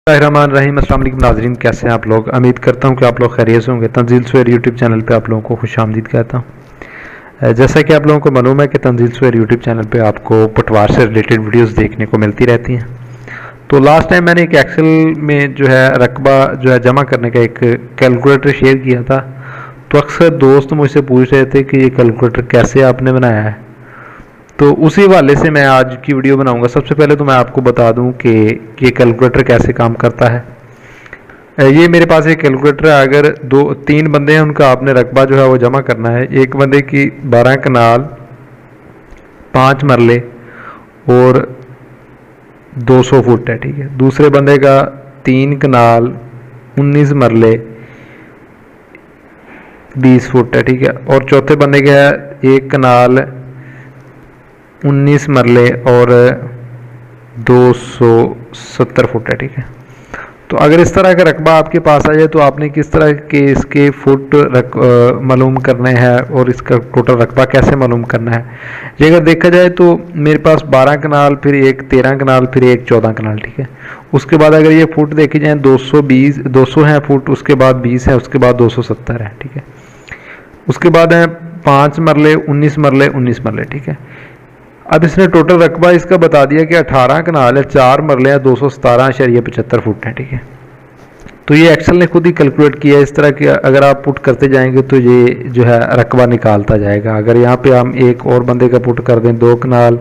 रहीम अस्सलाम वालेकुम नाज़रीन, कैसे हैं आप लोग। उम्मीद करता हूं कि आप लोग खैरियत से होंगे। तंजील सवेर यूट्यूब चैनल पे आप लोगों को खुशामदीद कहता हूं। जैसा कि आप लोगों को मालूम है कि तंजील सवेर यूट्यूब चैनल पे आपको पटवार से रिलेटेड वीडियोस देखने को मिलती रहती हैं। तो लास्ट टाइम मैंने एक एक्सेल में जो है रकबा जो है जमा करने का एक कैलकुलेटर शेयर किया था। तो अक्सर दोस्त मुझसे पूछ रहे थे कि ये कैलकुलेटर कैसे आपने बनाया है, तो उसी हवाले से मैं आज की वीडियो बनाऊंगा। सबसे पहले तो मैं आपको बता दूं कि ये कैलकुलेटर कैसे काम करता है। ये मेरे पास एक कैलकुलेटर है। अगर तीन बंदे हैं, उनका आपने रकबा जो है वो जमा करना है। एक बंदे की 12 कनाल 5 मरले और 200 फुट है, ठीक है। दूसरे बंदे का 3 कनाल 19 मरले 20 फुट है, ठीक है। और चौथे बंदे का 1 कनाल 19 मरले और 270 फुट है, ठीक है। तो अगर इस तरह का रकबा आपके पास आ जाए तो आपने किस तरह के इसके फुट मालूम करने हैं और इसका टोटल रकबा कैसे मालूम करना है। ये अगर देखा जाए तो मेरे पास 12 कनाल, फिर एक 13 कनाल, फिर एक 14 कनाल, ठीक है। उसके बाद अगर ये फुट देखी जाए 200 है फुट, उसके बाद 20 है, उसके बाद 270 है, ठीक है। उसके बाद है 5 मरले 19 मरले 19 मरले, ठीक है। अब इसने टोटल रकबा इसका बता दिया कि 18 कनाल है, 4 मरले हैं, 217.75 फुट है, ठीक है। तो ये एक्सेल ने खुद ही कैलकुलेट किया इस तरह कि अगर आप पुट करते जाएंगे तो ये जो है रकबा निकालता जाएगा। अगर यहाँ पे हम एक और बंदे का पुट कर दें 2 कनाल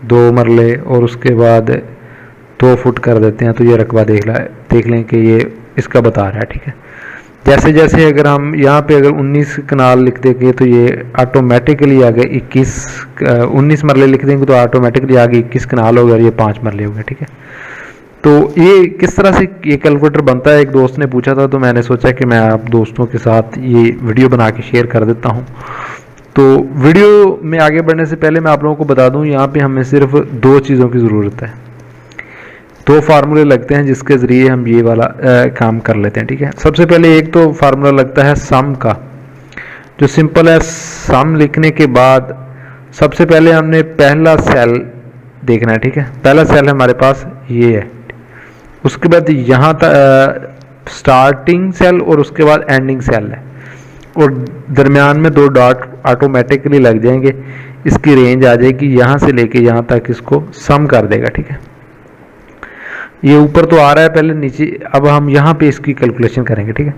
2 मरले और उसके बाद 2 फुट कर देते हैं तो ये रकबा देख लें कि ये इसका बता रहा है, ठीक है। जैसे जैसे अगर हम यहाँ पे अगर 19 कनाल लिख देंगे तो ये ऑटोमेटिकली आगे 19 मरले लिख देंगे तो ऑटोमेटिकली आगे 21 कनाल होगा और ये 5 मरले हो गए, ठीक है। तो ये किस तरह से ये कैलकुलेटर बनता है, एक दोस्त ने पूछा था, तो मैंने सोचा कि मैं आप दोस्तों के साथ ये वीडियो बना के शेयर कर देता हूँ। तो वीडियो में आगे बढ़ने से पहले मैं आप लोगों को बता दूँ, यहाँ पे हमें सिर्फ 2 चीज़ों की ज़रूरत है। 2 फार्मूले लगते हैं जिसके ज़रिए हम ये वाला काम कर लेते हैं, ठीक है। सबसे पहले एक तो फार्मूला लगता है सम का, जो सिंपल है। सम लिखने के बाद सबसे पहले हमने पहला सेल देखना है, ठीक है। पहला सेल हमारे पास ये है। उसके बाद यहाँ तक स्टार्टिंग सेल और उसके बाद एंडिंग सेल है और दरमियान में 2 डॉट ऑटोमेटिकली लग जाएंगे। इसकी रेंज आ जाएगी यहाँ से लेके यहाँ तक, इसको सम कर देगा, ठीक है। ये ऊपर तो आ रहा है पहले नीचे, अब हम यहाँ पे इसकी कैलकुलेशन करेंगे, ठीक है।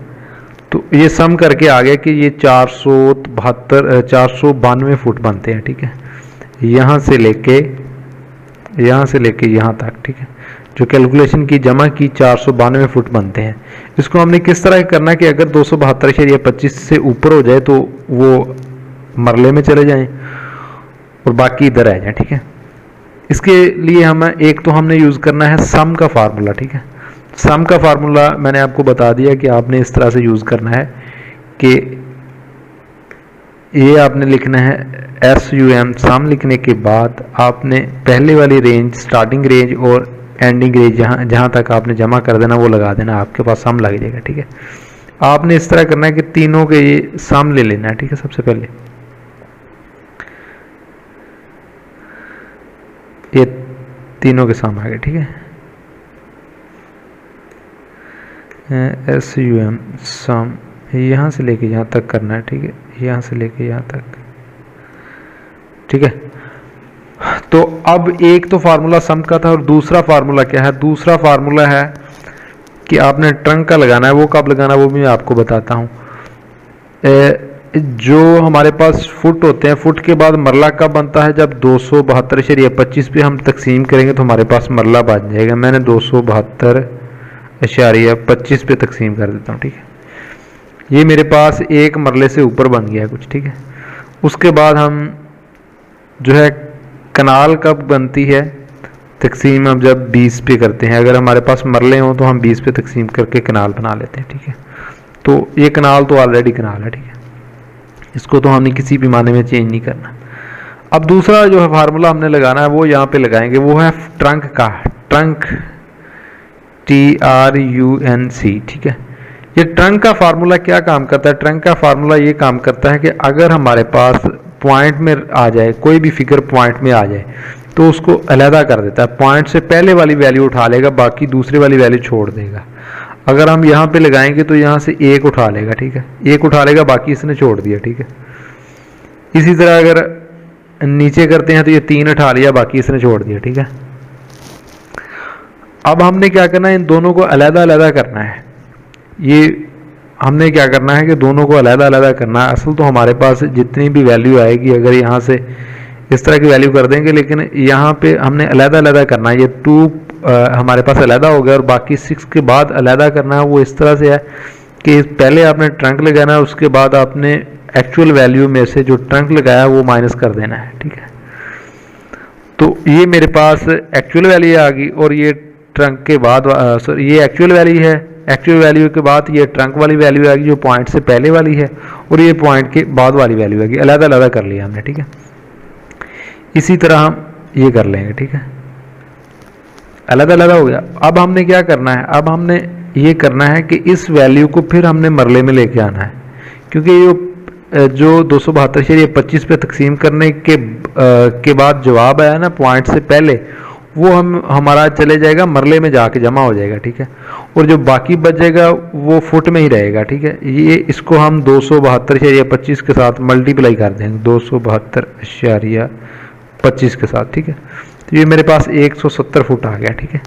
तो ये सम करके आ गया कि ये 492 फुट बनते हैं, ठीक है। यहाँ से लेके यहाँ तक, ठीक है। जो कैलकुलेशन की जमा की 492 फुट बनते हैं। इसको हमने किस तरह करना है कि अगर 272.25 से ऊपर हो जाए तो वो मरले में चले जाएं और बाकी इधर आ जाए, ठीक है। इसके लिए हमने यूज़ करना है सम का फार्मूला, ठीक है। सम का फार्मूला मैंने आपको बता दिया कि आपने इस तरह से यूज़ करना है कि ये आपने लिखना है SUM। सम लिखने के बाद आपने पहले वाली रेंज, स्टार्टिंग रेंज और एंडिंग रेंज जहाँ तक आपने जमा कर देना वो लगा देना, आपके पास सम लग जाएगा, ठीक है। आपने इस तरह करना है कि तीनों के ये सम ले लेना है, ठीक है। सबसे पहले ये तीनों के सम आ गए, ठीक है। SUM सम यहाँ से लेके यहाँ तक करना है, ठीक है। यहाँ से लेके यहाँ तक, ठीक है। तो अब एक तो फार्मूला सम का था और दूसरा फार्मूला क्या है। दूसरा फार्मूला है कि आपने ट्रंक का लगाना है। वो कब लगाना है वो भी मैं आपको बताता हूँ। जो हमारे पास फुट होते हैं, फुट के बाद मरला कब बनता है, जब 272.25 पे हम तकसीम करेंगे तो हमारे पास मरला बन जाएगा। मैंने 272.25 पे तकसीम कर देता हूँ, ठीक है। ये मेरे पास एक मरले से ऊपर बन गया कुछ, ठीक है। उसके बाद हम जो है कनाल कब बनती है तकसीम, हम जब 20 पे करते हैं। अगर हमारे पास मरले हों तो हम 20 पे तकसीम करके कनाल बना लेते हैं, ठीक है। तो ये कनाल तो ऑलरेडी कनाल है, ठीक है। इसको तो हमने किसी भी माने में चेंज नहीं करना। अब दूसरा जो है फार्मूला हमने लगाना है वो यहाँ पे लगाएंगे, वो है ट्रंक का। ट्रंक TRUNC, ठीक है। ये ट्रंक का फार्मूला क्या काम करता है। ट्रंक का फार्मूला ये काम करता है कि अगर हमारे पास पॉइंट में आ जाए, कोई भी फिगर पॉइंट में आ जाए, तो उसको अलहदा कर देता है, पॉइंट से पहले वाली वैल्यू उठा लेगा, बाकी दूसरी वाली वैल्यू छोड़ देगा। अगर हम यहाँ पे लगाएंगे तो यहाँ से 1 उठा लेगा, ठीक है, 1 उठा लेगा, बाकी इसने छोड़ दिया, ठीक है। इसी तरह अगर नीचे करते हैं तो ये 3 उठा लिया, बाकी इसने छोड़ दिया, ठीक है। अब हमने क्या करना है, इन दोनों को अलहदा अलहदा करना है। ये हमने क्या करना है कि दोनों को अलहदा अलहदा करना है। असल तो हमारे पास जितनी भी वैल्यू आएगी, अगर यहाँ से इस तरह की वैल्यू कर देंगे, लेकिन यहाँ पे हमने अलहदा अलहदा करना है। ये 2 हमारे पास अलहदा हो गया और बाकी 6 के बाद अलहदा करना है। वो इस तरह से है कि पहले आपने ट्रंक लगाना है, उसके बाद आपने एक्चुअल वैल्यू में से जो ट्रंक लगाया है वो माइनस कर देना है, ठीक है। तो ये मेरे पास एक्चुअल वैल्यू आ गई और ये ट्रंक के बाद ये एक्चुअल वैल्यू है, एक्चुअल वैल्यू के बाद ये ट्रंक वाली वैल्यू आएगी जो पॉइंट से पहले वाली है, और ये पॉइंट के बाद वाली वैल्यू आएगी। अलग अलग कर लिया हमने, ठीक है। इसी तरह हम ये कर लेंगे, ठीक है, अलग अलग हो गया। अब हमने क्या करना है, अब हमने ये करना है कि इस वैल्यू को फिर हमने मरले में लेके आना है, क्योंकि ये जो 272.25 पे तकसीम करने के बाद जवाब आया ना पॉइंट से पहले, वो हमारा चले जाएगा मरले में जाके जमा हो जाएगा, ठीक है। और जो बाकी बच जाएगा वो फुट में ही रहेगा, ठीक है। ये इसको हम 272.25 के साथ मल्टीप्लाई कर देंगे, 272.25 के साथ, ठीक है। तो ये मेरे पास 170 फुट आ गया, ठीक है,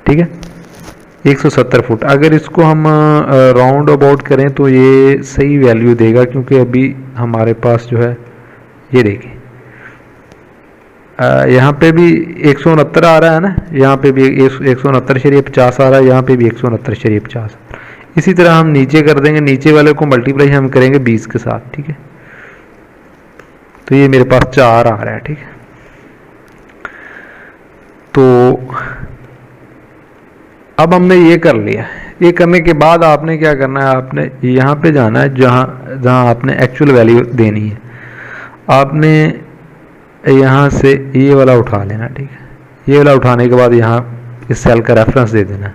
ठीक है, 170 फुट। अगर इसको हम राउंड अबाउट करें तो ये सही वैल्यू देगा, क्योंकि अभी हमारे पास जो है ये देखिए यहाँ पे भी 169 आ रहा है ना, यहाँ पे भी 169.50 आ रहा है, यहाँ पे भी 169.50। इसी तरह हम नीचे कर देंगे, नीचे वाले को मल्टीप्लाई हम करेंगे 20 के साथ, ठीक है। तो ये मेरे पास 4 आ रहा है, ठीक है। तो अब हमने ये कर लिया। ये करने के बाद आपने क्या करना है, आपने यहाँ पे जाना है जहाँ आपने एक्चुअल वैल्यू देनी है। आपने यहाँ से ये वाला उठा लेना, ठीक है। ये वाला उठाने के बाद यहाँ इस सेल का रेफरेंस दे देना।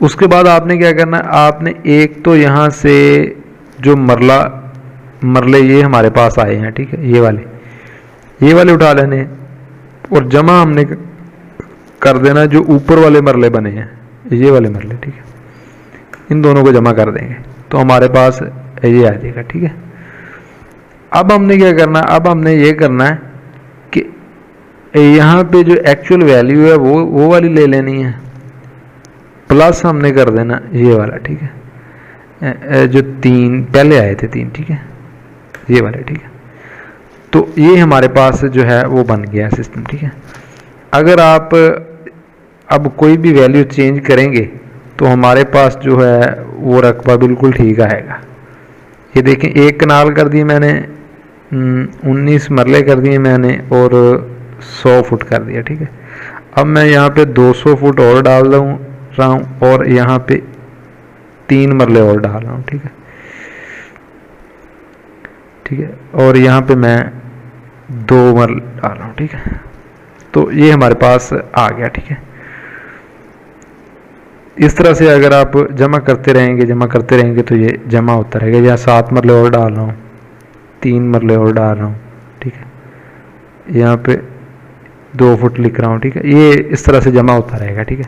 उसके बाद आपने क्या करना है, आपने एक तो यहाँ से जो मरले ये हमारे पास आए हैं, ठीक है, ये वाले उठा लेने और जमा हमने कर देना जो ऊपर वाले मरले बने हैं, ये वाले मरले, ठीक है। इन दोनों को जमा कर देंगे तो हमारे पास ये आ जाएगा, ठीक है। अब हमने क्या करना है, अब हमने ये करना है कि यहाँ पे जो एक्चुअल वैल्यू है वो वाली ले लेनी है, प्लस हमने कर देना ये वाला, ठीक है, जो 3 पहले आए थे 3, ठीक है, ये वाले, ठीक है। तो ये हमारे पास जो है वो बन गया सिस्टम, ठीक है। अगर आप अब कोई भी वैल्यू चेंज करेंगे तो हमारे पास जो है वो रकबा बिल्कुल ठीक आएगा। ये देखें, 1 कनाल कर दिए मैंने, 19 मरले कर दिए मैंने और 100 फुट कर दिया, ठीक है। अब मैं यहाँ पे 200 फुट और डाल रहा हूँ और यहाँ पे 3 मरले और डाल रहा हूँ, ठीक है, ठीक है। और यहाँ पे मैं 2 मरले डाल रहा हूँ, ठीक है। तो ये हमारे पास आ गया, ठीक है। इस तरह से अगर आप जमा करते रहेंगे तो ये जमा होता रहेगा। यहाँ 7 मरले और डाल रहा हूँ, 3 मरले और डाल रहा हूँ, ठीक है। यहाँ पे 2 फुट लिख रहा हूँ, ठीक है। ये इस तरह से जमा होता रहेगा, ठीक है।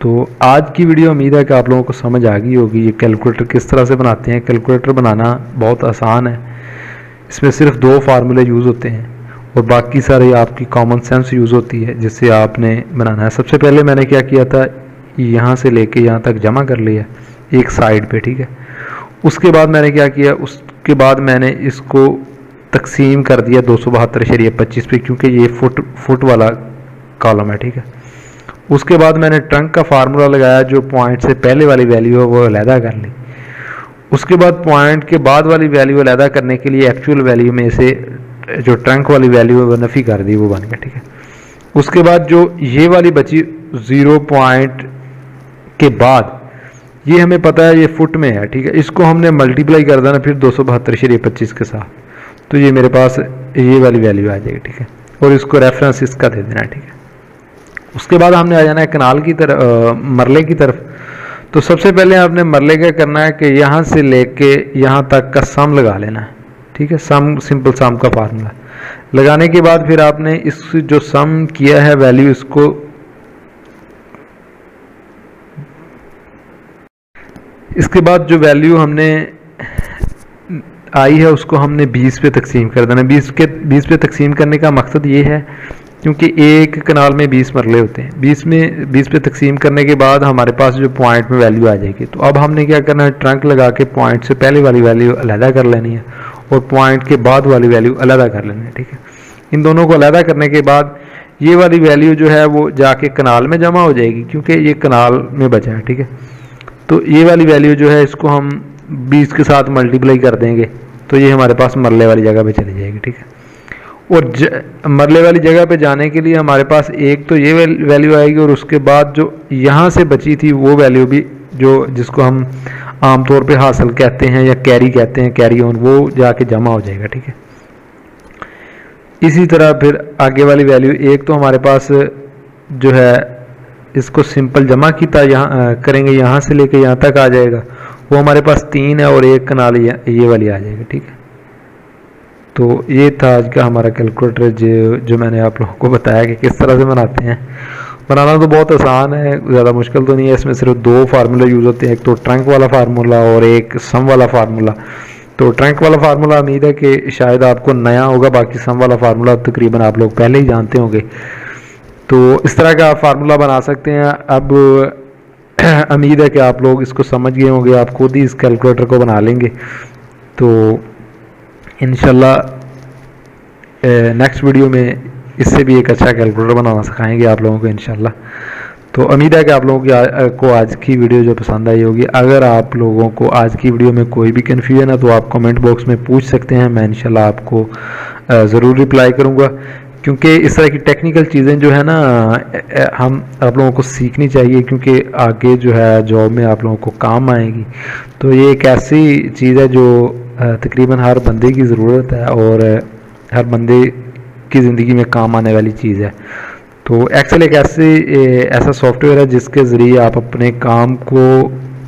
तो आज की वीडियो उम्मीद है कि आप लोगों को समझ आ गई होगी ये कैलकुलेटर किस तरह से बनाते हैं। कैलकुलेटर बनाना बहुत आसान है, इसमें सिर्फ 2 फार्मूले यूज़ होते हैं और बाकी सारी आपकी कॉमन सेंस यूज़ होती है जिससे आपने बनाना है। सबसे पहले मैंने क्या किया था, यहाँ से लेके यहाँ तक जमा कर लिया एक साइड पे, ठीक है। उसके बाद मैंने क्या किया, उसके बाद मैंने इसको तकसीम कर दिया 272.25 पे, क्योंकि ये फुट वाला कॉलम है, ठीक है। उसके बाद मैंने ट्रंक का फार्मूला लगाया, जो पॉइंट से पहले वाली वैल्यू है वो अलहदा कर ली। उसके बाद पॉइंट के बाद वाली वैल्यू अलहदा करने के लिए एक्चुअल वैल्यू में से जो ट्रंक वाली वैल्यू है वो नफ़ी कर दी, वो बन गया, ठीक है। उसके बाद जो ये वाली बची 0 पॉइंट के बाद, ये हमें पता है ये फुट में है, ठीक है। इसको हमने मल्टीप्लाई कर देना फिर 272.25 के साथ, तो ये मेरे पास ये वाली वैल्यू आ जाएगी, ठीक है। और इसको रेफरेंस इसका दे देना, ठीक है। उसके बाद हमने आ जाना है कनाल की तरफ, मरले की तरफ। तो सबसे पहले आपने मरले क्या करना है कि यहाँ से लेके यहाँ तक का सम लगा लेना है, ठीक है। सम, सिंपल सम का फार्मूला लगाने के बाद फिर आपने इस जो सम किया है वैल्यू, इसके बाद जो वैल्यू हमने आई है उसको हमने 20 पे तकसीम कर देना। 20 पे तकसीम करने का मकसद ये है क्योंकि एक कनाल में 20 मरले होते हैं। 20 पे तकसीम करने के बाद हमारे पास जो पॉइंट में वैल्यू आ जाएगी। तो अब हमने क्या करना है, ट्रंक लगा के पॉइंट से पहले वाली वैल्यू अलहदा कर लेनी है और पॉइंट के बाद वाली वैल्यू अलहदा कर लेनी है। ठीक है, इन दोनों को अलहदा करने के बाद ये वाली वैल्यू जो है वो जाके कनाल में जमा हो जाएगी क्योंकि ये कनाल में बचा है। ठीक है, तो ये वाली वैल्यू जो है इसको हम 20 के साथ मल्टीप्लाई कर देंगे तो ये हमारे पास मरले वाली जगह पे चली जाएगी। ठीक है, और मरले वाली जगह पे जाने के लिए हमारे पास एक तो ये वैल्यू आएगी और उसके बाद जो यहाँ से बची थी वो वैल्यू भी, जो जिसको हम आमतौर पे हासिल कहते हैं या कैरी कहते हैं, कैरी ऑन, वो जाके जमा हो जाएगा। ठीक है, इसी तरह फिर आगे वाली वैल्यू एक तो हमारे पास जो है इसको सिंपल जमा किया यहाँ करेंगे, यहाँ से लेके यहाँ तक आ जाएगा, वो हमारे पास 3 है और एक कनाल ये वाली आ जाएगी। ठीक है, तो ये था आज का हमारा कैलकुलेटर जो मैंने आप लोगों को बताया कि किस तरह से बनाते हैं। बनाना तो बहुत आसान है, ज़्यादा मुश्किल तो नहीं है। इसमें सिर्फ 2 फार्मूला यूज़ होते हैं, एक तो ट्रंक वाला फार्मूला और एक सम वाला फार्मूला। तो ट्रंक वाला फार्मूला उम्मीद है कि शायद आपको नया होगा, बाकी सम वाला फार्मूला तकरीबन आप लोग पहले ही जानते होंगे। तो इस तरह का आप फार्मूला बना सकते हैं। अब उम्मीद है कि आप लोग इसको समझ गए होंगे, आप खुद ही इस कैलकुलेटर को बना लेंगे। तो इंशाल्लाह नेक्स्ट वीडियो में इससे भी एक अच्छा कैलकुलेटर बनाना सिखाएंगे आप लोगों को इंशाल्लाह। तो उम्मीद है कि आप लोगों को आज की वीडियो जो पसंद आई होगी। अगर आप लोगों को आज की वीडियो में कोई भी कन्फ्यूजन है तो आप कमेंट बॉक्स में पूछ सकते हैं, मैं इंशाल्लाह आपको ज़रूर रिप्लाई करूँगा, क्योंकि इस तरह की टेक्निकल चीज़ें जो है ना हम आप लोगों को सीखनी चाहिए, क्योंकि आगे जो है जॉब में आप लोगों को काम आएगी। तो ये एक ऐसी चीज़ है जो तकरीबन हर बंदे की ज़रूरत है और हर बंदे की ज़िंदगी में काम आने वाली चीज़ है। तो एक्सेल एक ऐसा सॉफ्टवेयर है जिसके ज़रिए आप अपने काम को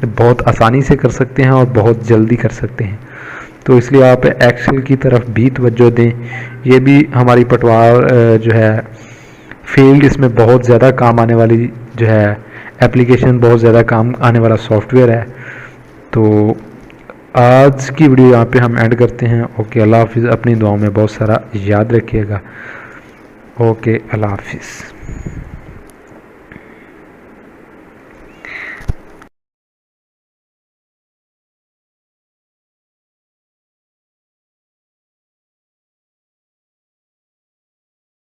बहुत आसानी से कर सकते हैं और बहुत जल्दी कर सकते हैं। तो इसलिए आप एक्सेल की तरफ भी तवज्जो दें। ये भी हमारी पटवार जो है फील्ड, इसमें बहुत ज़्यादा काम आने वाली जो है एप्लीकेशन, बहुत ज़्यादा काम आने वाला सॉफ्टवेयर है। तो आज की वीडियो यहाँ पे हम एंड करते हैं। ओके, अल्लाह हाफिज़। अपनी दुआओं में बहुत सारा याद रखिएगा। ओके, अल्लाह हाफिज़।